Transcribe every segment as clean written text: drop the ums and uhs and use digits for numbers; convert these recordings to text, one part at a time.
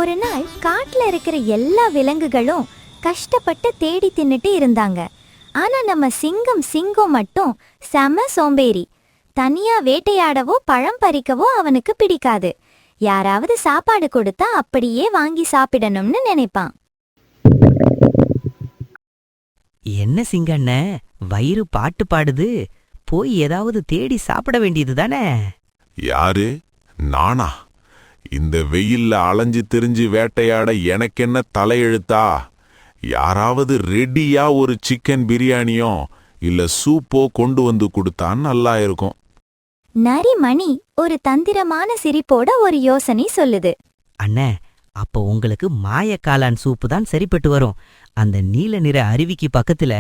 ஒரு நாள் காட்டுல இருக்கிற எல்லா விலங்குகளும் கஷ்டப்பட்டு தேடி தின்னுட்டு இருந்தாங்க. ஆனா நம்ம சிங்கம் மட்டும் செம சோம்பேறி. தனியா வேட்டையாடவோ பழம் பறிக்கவோ அவனுக்கு பிடிக்காது. யாராவது சாப்பாடு கொடுத்தா அப்படியே வாங்கி சாப்பிடணும்னு நினைப்பான். என்ன சிங்கண்ண, வயிறு பாட்டு பாடுது, போய் ஏதாவது தேடி சாப்பிட வேண்டியது தானே? யாரு? நானா? இந்த வெயில்ல அலைஞ்சு திரிஞ்சு வேட்டையாட எனக்கென்ன தலையெழுத்தா? யாராவது ரெடியா ஒரு சிக்கன் பிரியாணியோ இல்ல சூப்போ கொண்டு வந்து கொடுத்தா நல்லா இருக்கும். நரிமணி ஒரு தந்திரமான சிரிப்போட ஒரு யோசனை சொல்லுது. அண்ணே, அப்போ உங்களுக்கு மாயக்காளான் சூப்பு தான் சரிப்பட்டு வரும். அந்த நீல நிற அருவிக்கு பக்கத்துல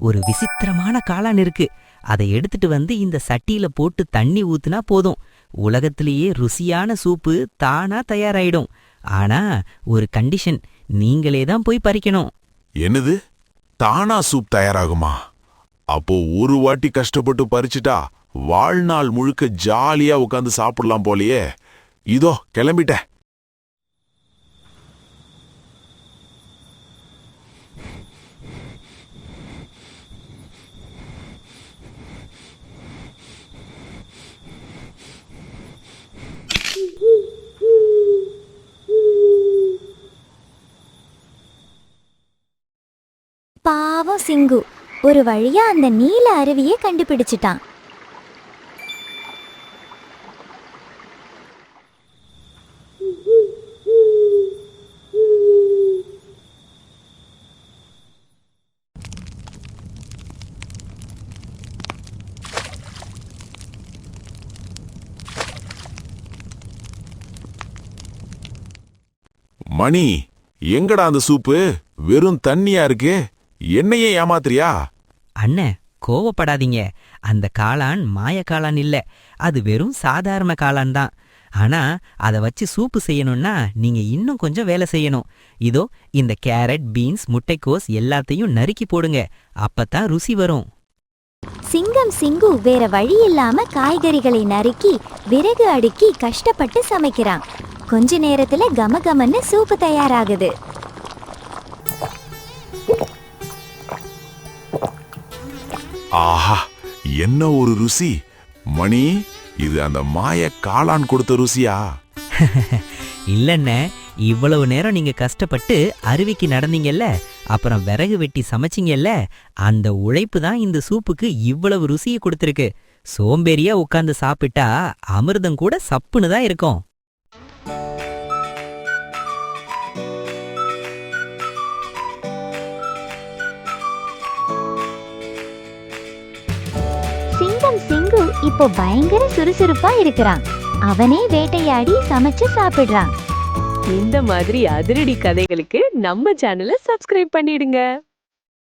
ஒரு விசித்திரமான காளான் இருக்கு. அதை எடுத்துட்டு வந்து இந்த சட்டியில போட்டு தண்ணி ஊத்துனா போதும், உலகத்திலேயே ருசியான சூப்பு தானா தயாராயிடும். ஆனா ஒரு கண்டிஷன், நீங்களே தான் போய் பறிக்கணும். என்னது? தானா சூப் தயாராகுமா? அப்போ ஒரு வாட்டி கஷ்டப்பட்டு பறிச்சுட்டா வாழ்நாள் முழுக்க ஜாலியா உட்காந்து சாப்பிடலாம் போலயே. இதோ கிளம்பிட்டேன். பாவம் சிங்கு ஒரு வழியா அந்த நீல அருவியை கண்டுபிடிச்சிட்டான். மணி, எங்கடா அந்த சூப்பு? வெறும் தண்ணியா இருக்கு. என்னையே ஏமாத்திரியா? அண்ணே, கோவப்படாதீங்க. அந்த காளான் மாயக்காளான் இல்ல, அது வெறும் சாதாரண காளான் தான். ஆனா அதை வச்சு சூப்பு செய்யணும்னா நீங்க இன்னும் கொஞ்சம் வேலை செய்யணும். இதோ இந்த கேரட், பீன்ஸ், முட்டைக்கோஸ் எல்லாத்தையும் நறுக்கி போடுங்க, அப்பதான் ருசி வரும். சிங்கு வேற வழி இல்லாம காய்கறிகளை நறுக்கி விறகு அடுக்கி கஷ்டப்பட்டு சமைக்கிறான். கொஞ்ச நேரத்துல கமகமன்னு சூப்பு தயாராகுது. ஆஹா, என்ன ஒரு ருசி! மணி, இது அந்த மாய காளான் கொடுத்த ருசியா? இல்லண்ணே, இவ்வளவு நேரம் நீங்க கஷ்டப்பட்டு அருவிக்கு நடந்தீங்கல்ல, அப்புறம் விறகு வெட்டி சமைச்சிங்கல்ல, அந்த உழைப்பு தான் இந்த சூப்புக்கு இவ்வளவு ருசியை கொடுத்திருக்கு. சோம்பேறியா உட்கார்ந்து சாப்பிட்டா அமிர்தம் கூட சப்புன்னு தான் இருக்கும். சிங்கு இப்போ பயங்கர சுறுசுறுப்பா இருக்கிறான். அவனே வேட்டையாடி சமைச்சு சாப்பிடுறான். இந்த மாதிரி அதிரடி கதைகளுக்கு நம்ம சேனலை சப்ஸ்கிரைப் பண்ணிடுங்க.